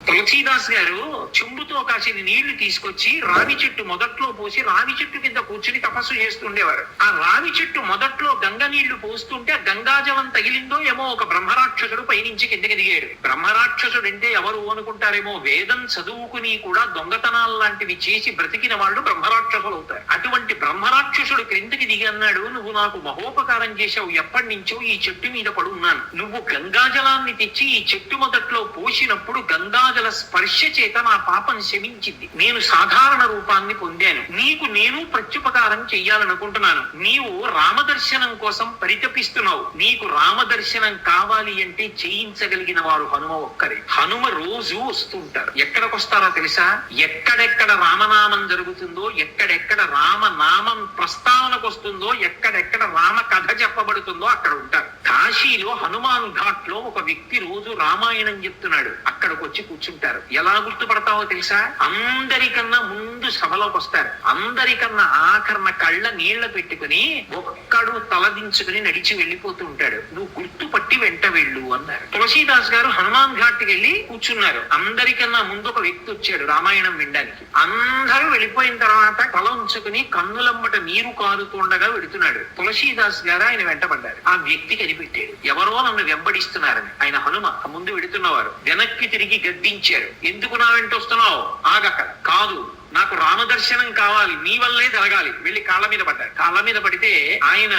తులసీదాస్ గారు చెంబుతో కాసిన నీళ్లు తీసుకొచ్చి రావి చెట్టు మొదట్లో పోసి రావి చెట్టు కింద కూర్చుని తపస్సు చేస్తుండేవారు. ఆ రావి చెట్టు మొదట్లో గంగ నీళ్లు పోస్తుంటే గంగాజలం తగిలిందో ఏమో ఒక బ్రహ్మరాక్షసుడు పైనుంచి కిందకి దిగాడు. బ్రహ్మరాక్షసుడు అంటే ఎవరు అనుకుంటారేమో, వేదం చదువుకుని కూడా దొంగతనాలు లాంటివి చేసి బ్రతికిన వాళ్ళు బ్రహ్మరాక్షసులు అవుతారు. అటువంటి బ్రహ్మరాక్షసుడు క్రిందికి దిగి అన్నాడు, నువ్వు నాకు మహోపకారం చేశావు, ఎప్పటి నుంచో ఈ చెట్టు మీద పడున్నాను. నువ్వు గంగాజలాన్ని తెచ్చి ఈ చెట్టు మొదట్లో పోసినప్పుడు గంగాజల స్పర్శ చేత నా పాపం శమించింది. నేను సాధారణ రూపాన్ని పొందాను. నీకు నేను ప్రత్యుపకారం చెయ్యాలనుకుంటున్నాను. నీవు రామదర్శనం కోసం పరితపిస్తున్నావు. నీకు రామదర్శనం కావాలి అంటే చేయించగలిగిన వారు హనుమ ఒక్కరే. హనుమ రోజు వస్తుంటారు. ఎక్కడికి వస్తారో తెలుసా? ఎక్కడెక్కడ రామనామం జరుగుతుందో, ఎక్కడెక్కడ రామనామం ప్రస్తావనకు వస్తుందో, ఎక్కడెక్కడ రామ కథ చెప్పబడుతుందో అక్కడ ఉంటారు. కాశీలో హనుమాన్ ఘాట్ లో ఒక వ్యక్తి రోజు రామాయణం చెప్తున్నాడు. అక్కడికి వచ్చి కూర్చుంటారు. ఎలా గుర్తుపడతావో తెలుసా? అందరికన్నా ముందు సభలోకి వస్తారు. అందరికన్నా ఆఖరణ కళ్ళ నీళ్ల పెట్టుకుని ఒక్కడు తలదించుకుని నడిచి వెళ్ళిపోతూ ఉంటాడు. నువ్వు గుర్తుపట్టి వెంట వెళ్ళు అన్నారు. తులసీదాస్ గారు హనుమాన్ ఘాట్ వెళ్ళి కూర్చున్నారు. అందరికన్నా ముందు ఒక వ్యక్తి వచ్చాడు రామాయణం వినడానికి. అందరూ వెళ్ళిపోయిన తర్వాత తల ఉంచుకుని కన్నులమ్మట నీరు కారుతుండగా వెడుతున్నాడు. తులసీదాస్ గారు ఆయన వెంటబడ్డారు. ఆ వ్యక్తి కనిపెట్టాడు, ఎవరో నన్ను వెంబడిస్తున్నారని. ఆయన హనుమ ముందు వెడుతున్నవారు. వెనక్కి తిరిగి గద్దించారు. ఎందుకు నా వెంట వస్తున్నావు? ఆగక్కడ. కాదు, నాకు రామదర్శనం కావాలి, నీ వల్లే జరగాలి. వెళ్ళి కాళ్ళ మీద పడ్డారు. కాళ్ళ మీద పడితే ఆయన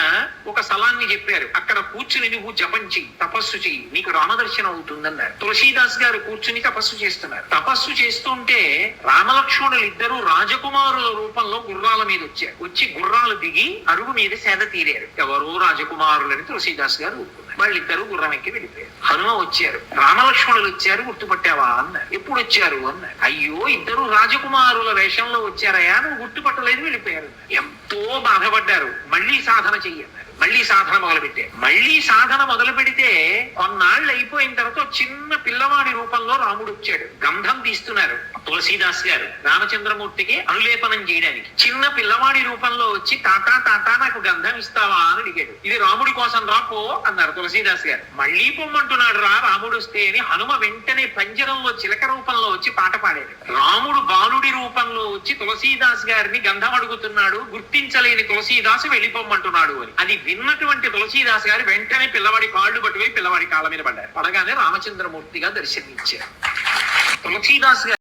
ఒక స్థలాన్ని చెప్పారు. అక్కడ కూర్చుని నువ్వు జపం చెయ్యి, తపస్సు చెయ్యి, నీకు రామదర్శనం అవుతుందన్నారు. తులసీదాస్ గారు కూర్చుని తపస్సు చేస్తున్నారు. తపస్సు చేస్తుంటే రామలక్ష్మణులు ఇద్దరు రాజకుమారుల రూపంలో గుర్రాల మీద వచ్చారు. వచ్చి గుర్రాలు దిగి అరుగు మీద సేద తీరారు. ఎవరో రాజకుమారులని తులసీదాస్ గారు ఊరుకున్నారు. వాళ్ళిద్దరు గుర్రం ఎక్కి వెళ్ళిపోయారు. హనుమ వచ్చారు. రామలక్ష్మణులు వచ్చారు, గుర్తుపట్టావా అన్నారు. ఎప్పుడు వచ్చారు అన్నారు. అయ్యో, ఇద్దరు రాజకుమారుల వేషంలో వచ్చారయా, నువ్వు గుర్తుపట్టలేదు, వెళ్ళిపోయారు. ఎంతో బాధపడ్డారు. మళ్ళీ సాధన చెయ్యన్నారు. మళ్ళీ సాధన మొదలు పెట్టారు. మళ్ళీ సాధన మొదలు పెడితే కొన్నాళ్ళు అయిపోయిన తర్వాత చిన్న పిల్లవాడి రూపంలో రాముడు వచ్చాడు. గంధం తీస్తున్నారు తులసీదాస్ గారు రామచంద్రమూర్తికి అనులేపనం చేయడానికి. చిన్న పిల్లవాడి రూపంలో వచ్చి తాతా తాతా నాకు గంధం ఇస్తావా అని అడిగాడు. ఇది రాముడి కోసం రా పో అన్నారు తులసీదాస్ గారు. మళ్ళీ పొమ్మంటున్నాడు రా రాముడు వస్తే అని హనుమ వెంటనే పంజరంలో చిలక రూపంలో వచ్చి పాట పాడాడు. రాముడు బాలుడి రూపంలో వచ్చి తులసీదాస్ గారిని గంధం అడుగుతున్నాడు. గుర్తించలేని తులసీదాసు వెళ్ళిపోమ్మంటున్నాడు అని. అది విన్నటువంటి తులసీదాస్ గారు వెంటనే పిల్లవాడి కాళ్ళు పట్టుపోయి పిల్లవాడి కాళ్ళ మీద పడ్డారు. పడగానే రామచంద్రమూర్తిగా దర్శనమిచ్చారు. తులసీదాస్ గారు